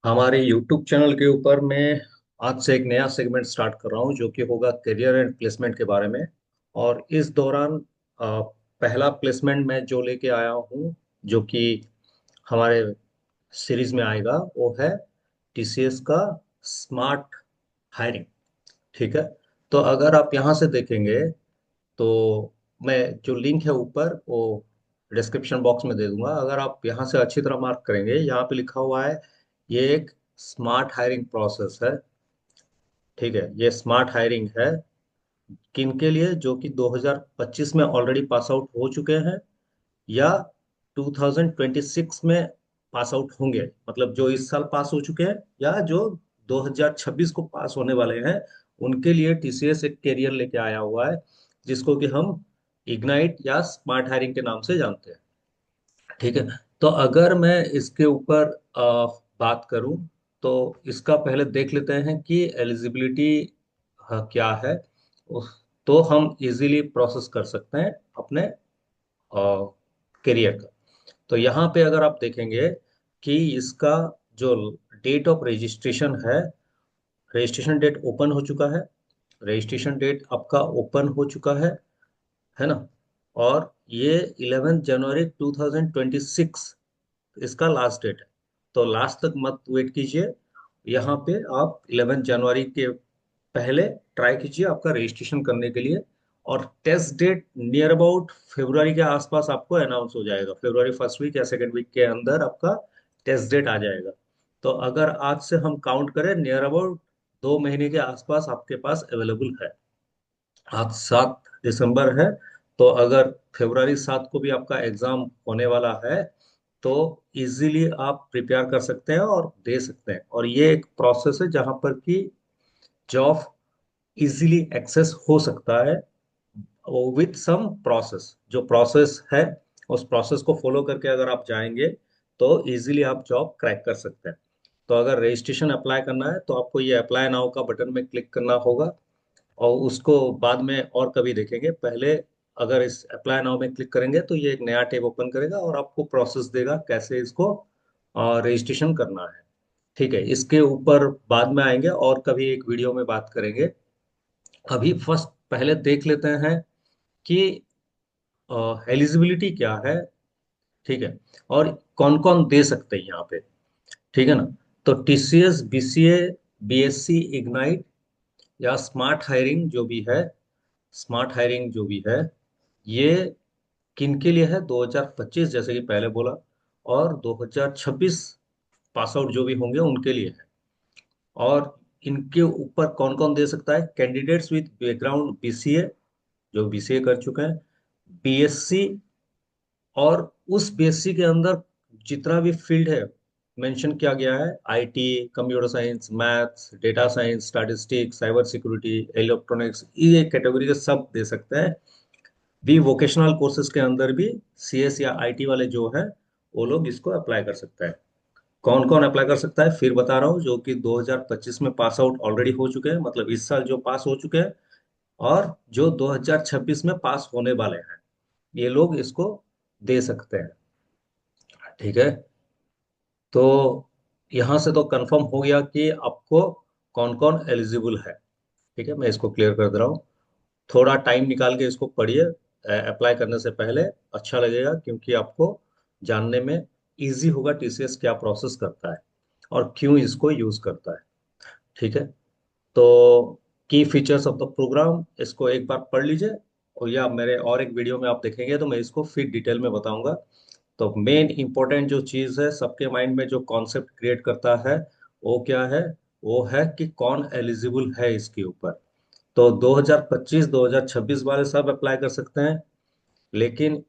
हमारे YouTube channel के ऊपर मैं आज से एक नया सेगमेंट स्टार्ट कर रहा हूँ जो कि होगा करियर एंड प्लेसमेंट के बारे में। और इस दौरान पहला प्लेसमेंट मैं जो लेके आया हूँ, जो कि हमारे सीरीज में आएगा, वो है TCS का स्मार्ट हायरिंग। ठीक है। तो अगर आप यहाँ से देखेंगे तो मैं जो लिंक है ऊपर वो डिस्क्रिप्शन बॉक्स में दे दूंगा। अगर आप यहाँ से अच्छी तरह मार्क करेंगे, यहाँ पे लिखा हुआ है ये एक स्मार्ट हायरिंग प्रोसेस है। ठीक है, ये स्मार्ट हायरिंग है किन के लिए? जो कि 2025 में ऑलरेडी पास आउट हो चुके हैं या 2026 में पास आउट होंगे, मतलब जो इस साल पास हो चुके हैं या जो 2026 को पास होने वाले हैं, उनके लिए TCS एक कैरियर लेके आया हुआ है जिसको कि हम इग्नाइट या स्मार्ट हायरिंग के नाम से जानते हैं। ठीक है। तो अगर मैं इसके ऊपर बात करूं तो इसका पहले देख लेते हैं कि एलिजिबिलिटी क्या है। तो हम इजीली प्रोसेस कर सकते हैं अपने करियर का। तो यहाँ पे अगर आप देखेंगे कि इसका जो डेट ऑफ रजिस्ट्रेशन है, रजिस्ट्रेशन डेट ओपन हो चुका है। रजिस्ट्रेशन डेट आपका ओपन हो चुका है ना। और ये 11 जनवरी 2026 इसका लास्ट डेट है। तो लास्ट तक मत वेट कीजिए। यहाँ पे आप 11 जनवरी के पहले ट्राई कीजिए आपका रजिस्ट्रेशन करने के लिए। और टेस्ट डेट नियर अबाउट फरवरी के आसपास आपको अनाउंस हो जाएगा। फरवरी फर्स्ट वीक या सेकेंड वीक के अंदर आपका टेस्ट डेट आ जाएगा। तो अगर आज से हम काउंट करें, नियर अबाउट 2 महीने के आसपास आपके पास अवेलेबल है। आज 7 दिसंबर है। तो अगर फरवरी 7 को भी आपका एग्जाम होने वाला है तो इजीली आप प्रिपेयर कर सकते हैं और दे सकते हैं। और ये एक प्रोसेस है जहां पर कि जॉब इजीली एक्सेस हो सकता है विथ सम प्रोसेस। जो प्रोसेस है उस प्रोसेस को फॉलो करके अगर आप जाएंगे तो इजीली आप जॉब क्रैक कर सकते हैं। तो अगर रजिस्ट्रेशन अप्लाई करना है तो आपको ये अप्लाई नाउ का बटन में क्लिक करना होगा और उसको बाद में और कभी देखेंगे। पहले अगर इस अप्लाई नाउ में क्लिक करेंगे तो ये एक नया टैब ओपन करेगा और आपको प्रोसेस देगा कैसे इसको रजिस्ट्रेशन करना है। ठीक है, इसके ऊपर बाद में आएंगे और कभी एक वीडियो में बात करेंगे। अभी फर्स्ट पहले देख लेते हैं कि एलिजिबिलिटी क्या है। ठीक है, और कौन कौन दे सकते हैं यहाँ पे। ठीक है ना। तो TCS BCA BSc इग्नाइट या स्मार्ट हायरिंग जो भी है, स्मार्ट हायरिंग जो भी है, ये किन के लिए है? 2025 जैसे कि पहले बोला, और 2026 पास आउट जो भी होंगे उनके लिए है। और इनके ऊपर कौन कौन दे सकता है? कैंडिडेट्स विद बैकग्राउंड BCA, जो BCA कर चुके हैं, BSc, और उस BSc के अंदर जितना भी फील्ड है मेंशन किया गया है, IT, computer science, maths, data science, statistics, cyber security, electronics, ये कैटेगरी के सब दे सकते हैं। भी वोकेशनल कोर्सेज के अंदर भी CS या IT वाले जो है वो लोग इसको अप्लाई कर सकते हैं। कौन कौन अप्लाई कर सकता है फिर बता रहा हूँ। जो कि 2025 में पास आउट ऑलरेडी हो चुके हैं, मतलब इस साल जो पास हो चुके हैं, और जो 2026 में पास होने वाले हैं, ये लोग इसको दे सकते हैं। ठीक है। तो यहाँ से तो कंफर्म हो गया कि आपको कौन कौन एलिजिबल है। ठीक है, मैं इसको क्लियर कर दे रहा हूँ। थोड़ा टाइम निकाल के इसको पढ़िए अप्लाई करने से पहले। अच्छा लगेगा क्योंकि आपको जानने में इजी होगा TCS क्या प्रोसेस करता है और क्यों इसको यूज करता है। ठीक है। तो की फीचर्स ऑफ द प्रोग्राम, इसको एक बार पढ़ लीजिए। और या मेरे और एक वीडियो में आप देखेंगे तो मैं इसको फिर डिटेल में बताऊंगा। तो मेन इंपॉर्टेंट जो चीज़ है, सबके माइंड में जो कॉन्सेप्ट क्रिएट करता है, वो क्या है? वो है कि कौन एलिजिबल है इसके ऊपर। तो 2025 2026 वाले सब अप्लाई कर सकते हैं। लेकिन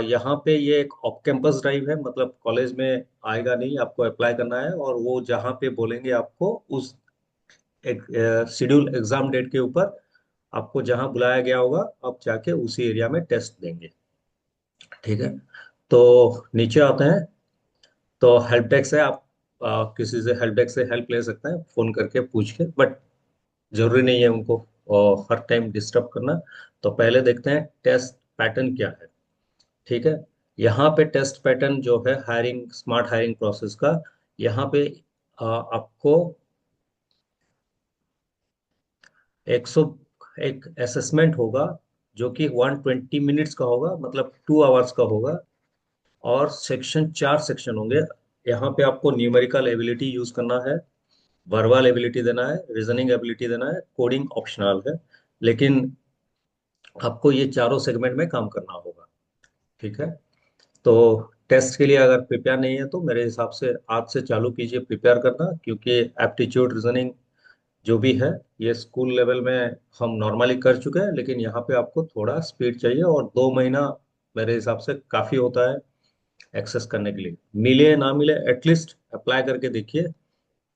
यहाँ पे ये एक ऑफ कैंपस ड्राइव है, मतलब कॉलेज में आएगा नहीं, आपको अप्लाई करना है और वो जहाँ पे बोलेंगे आपको उस एक शेड्यूल एग्जाम डेट के ऊपर आपको जहाँ बुलाया गया होगा आप जाके उसी एरिया में टेस्ट देंगे। ठीक है। तो नीचे आते हैं। तो हेल्प डेस्क है, आप किसी से हेल्प डेस्क से हेल्प ले सकते हैं फोन करके पूछ के, बट जरूरी नहीं है उनको हर टाइम डिस्टर्ब करना। तो पहले देखते हैं टेस्ट पैटर्न क्या है। ठीक है। यहाँ पे टेस्ट पैटर्न जो है हायरिंग, स्मार्ट हायरिंग प्रोसेस का, यहाँ पे आपको 100 एक असेसमेंट होगा जो कि 120 मिनट्स का होगा, मतलब 2 आवर्स का होगा। और सेक्शन, 4 सेक्शन होंगे। यहाँ पे आपको न्यूमेरिकल एबिलिटी यूज करना है, वर्बल एबिलिटी देना है, रीजनिंग एबिलिटी देना है, कोडिंग ऑप्शनल है। लेकिन आपको ये चारों सेगमेंट में काम करना होगा। ठीक है। तो टेस्ट के लिए अगर प्रिपेयर नहीं है तो मेरे हिसाब से आज से चालू कीजिए प्रिपेयर करना, क्योंकि एप्टीट्यूड रीजनिंग जो भी है ये स्कूल लेवल में हम नॉर्मली कर चुके हैं, लेकिन यहाँ पे आपको थोड़ा स्पीड चाहिए। और 2 महीना मेरे हिसाब से काफी होता है एक्सेस करने के लिए। मिले ना मिले, एटलीस्ट अप्लाई करके देखिए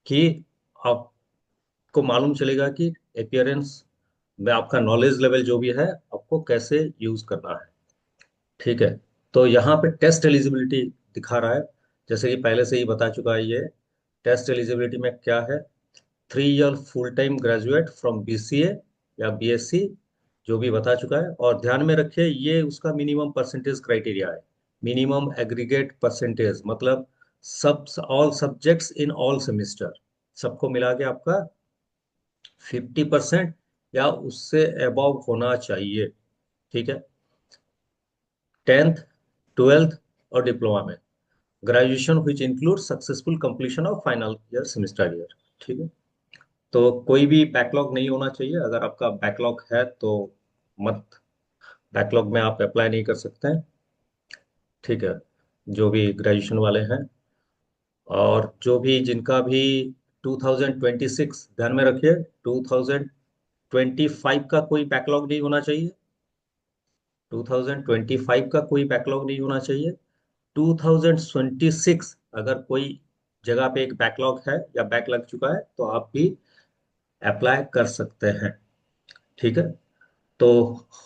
कि आपको मालूम चलेगा कि अपियरेंस में आपका नॉलेज लेवल जो भी है आपको कैसे यूज करना है। ठीक है। तो यहाँ पे टेस्ट एलिजिबिलिटी दिखा रहा है, जैसे कि पहले से ही बता चुका है ये। टेस्ट एलिजिबिलिटी में क्या है, 3 year full time graduate from BCA या बीएससी, जो भी बता चुका है। और ध्यान में रखिए ये उसका मिनिमम परसेंटेज क्राइटेरिया है। मिनिमम एग्रीगेट परसेंटेज मतलब सब, all subjects in all semester, सबको मिला के आपका 50% या उससे अबव होना चाहिए। ठीक है। 10th, 12th और डिप्लोमा में, graduation which include successful completion of final year semester year. ठीक है। तो कोई भी बैकलॉग नहीं होना चाहिए। अगर आपका बैकलॉग है तो मत, बैकलॉग में आप अप्लाई नहीं कर सकते हैं। ठीक है, जो भी ग्रेजुएशन वाले हैं। और जो भी जिनका भी 2026, ध्यान में रखिए 2025 का कोई बैकलॉग नहीं होना चाहिए। 2025 का कोई बैकलॉग नहीं होना चाहिए। 2026 अगर कोई जगह पे एक बैकलॉग है या बैक लग चुका है तो आप भी अप्लाई कर सकते हैं। ठीक है। तो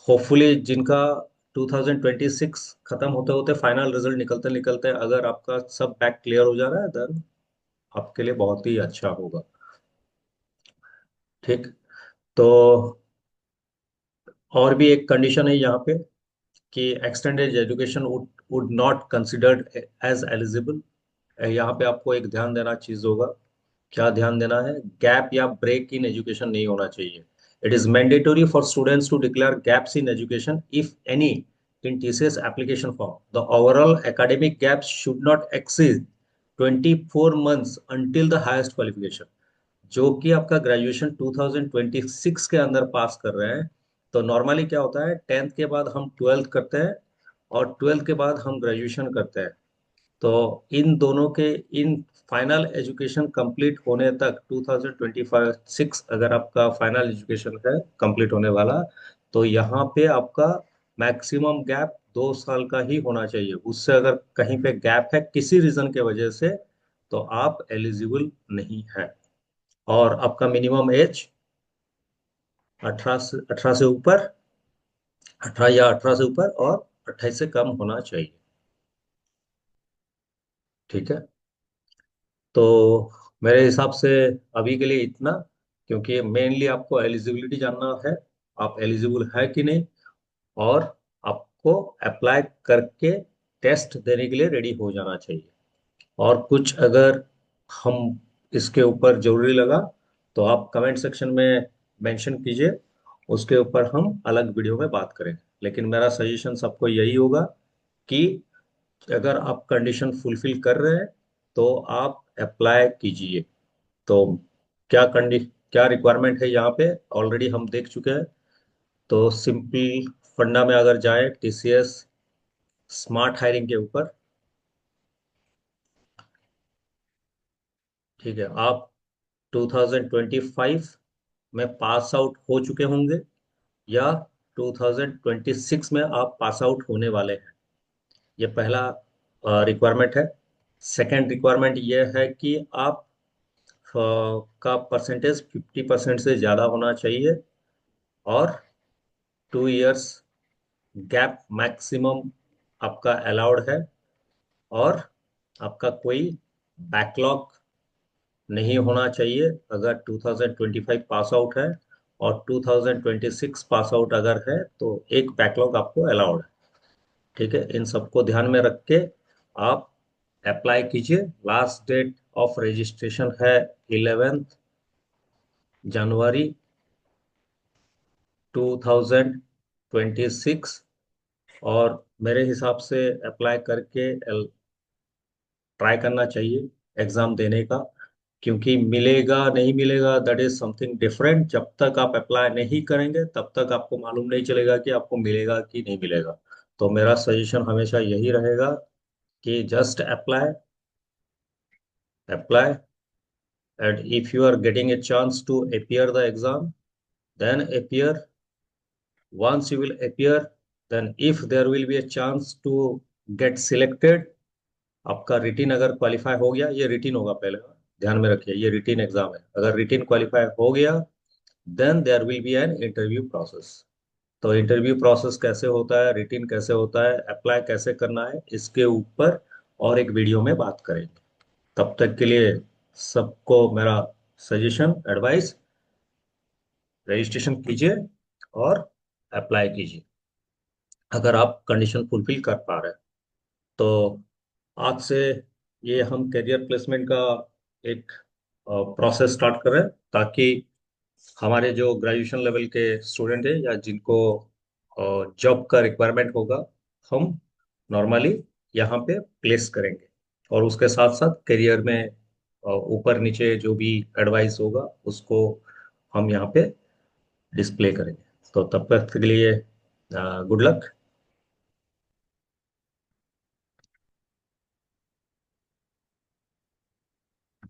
होपफुली जिनका 2026 खत्म होते होते, फाइनल रिजल्ट निकलते निकलते अगर आपका सब बैक क्लियर हो जा रहा है, देन आपके लिए बहुत ही अच्छा होगा। ठीक। तो और भी एक कंडीशन है यहाँ पे कि extended education would not considered as eligible. यहाँ पे आपको एक ध्यान देना चीज होगा। क्या ध्यान देना है, गैप या ब्रेक इन एजुकेशन नहीं होना चाहिए। It is mandatory for students to declare gaps in education if any in TCS application form. The overall academic gaps should not exceed 24 months until the highest qualification. जो कि आपका graduation 2026 के अंदर पास कर रहे हैं। तो नॉर्मली क्या होता है, 10th के बाद हम 12th करते हैं और 12th के बाद हम ग्रेजुएशन करते हैं। तो इन दोनों के, इन फाइनल एजुकेशन कंप्लीट होने तक 2025 अगर आपका फाइनल एजुकेशन है कंप्लीट होने वाला, तो यहाँ पे आपका मैक्सिमम गैप 2 साल का ही होना चाहिए। उससे अगर कहीं पे गैप है किसी रीजन के वजह से, तो आप एलिजिबल नहीं है। और आपका मिनिमम एज 18 से ऊपर, 18 या 18 से ऊपर और 28 से कम होना चाहिए। ठीक है। तो मेरे हिसाब से अभी के लिए इतना, क्योंकि मेनली आपको एलिजिबिलिटी जानना है, आप एलिजिबल है कि नहीं, और आपको अप्लाई करके टेस्ट देने के लिए रेडी हो जाना चाहिए। और कुछ अगर हम इसके ऊपर जरूरी लगा तो आप कमेंट सेक्शन में मेंशन कीजिए, उसके ऊपर हम अलग वीडियो में बात करें। लेकिन मेरा सजेशन सबको यही होगा कि अगर आप कंडीशन फुलफिल कर रहे हैं तो आप अप्लाई कीजिए। तो क्या रिक्वायरमेंट है यहाँ पे ऑलरेडी हम देख चुके हैं। तो सिंपल फंडा में अगर जाए टीसीएस स्मार्ट हायरिंग के ऊपर, ठीक है, आप 2025 में पास आउट हो चुके होंगे या 2026 में आप पास आउट होने वाले हैं। ये पहला रिक्वायरमेंट है। सेकंड रिक्वायरमेंट ये है कि आप का परसेंटेज 50% से ज़्यादा होना चाहिए। और 2 इयर्स गैप मैक्सिमम आपका अलाउड है। और आपका कोई बैकलॉग नहीं होना चाहिए अगर 2025 पास आउट है। और 2026 पास आउट अगर है तो एक बैकलॉग आपको अलाउड है। ठीक है। इन सबको ध्यान में रख के आप अप्लाई कीजिए। लास्ट डेट ऑफ रजिस्ट्रेशन है 11 जनवरी 2026। और मेरे हिसाब से अप्लाई करके ट्राई करना चाहिए एग्जाम देने का, क्योंकि मिलेगा नहीं मिलेगा दैट इज समथिंग डिफरेंट। जब तक आप अप्लाई नहीं करेंगे तब तक आपको मालूम नहीं चलेगा कि आपको मिलेगा कि नहीं मिलेगा। तो मेरा सजेशन हमेशा यही रहेगा कि just apply, apply, and if you are getting a chance to appear the exam, then appear. Once you will appear, then if there will be a chance to get selected, आपका रिटिन अगर qualify हो गया, ये रिटिन होगा पहले, ध्यान में रखिए ये रिटिन एग्जाम है, अगर रिटिन क्वालिफाई हो गया then there will be an interview process. तो इंटरव्यू प्रोसेस कैसे होता है, रिटिन कैसे होता है, अप्लाई कैसे करना है, इसके ऊपर और एक वीडियो में बात करेंगे। तब तक के लिए सबको मेरा सजेशन, एडवाइस, रजिस्ट्रेशन कीजिए और अप्लाई कीजिए अगर आप कंडीशन फुलफिल कर पा रहे हैं। तो आज से ये हम करियर प्लेसमेंट का एक प्रोसेस स्टार्ट कर रहे हैं, ताकि हमारे जो ग्रेजुएशन लेवल के स्टूडेंट हैं या जिनको जॉब का रिक्वायरमेंट होगा, हम नॉर्मली यहाँ पे प्लेस करेंगे। और उसके साथ साथ करियर में ऊपर नीचे जो भी एडवाइस होगा उसको हम यहाँ पे डिस्प्ले करेंगे। तो तब तक के लिए गुड लक।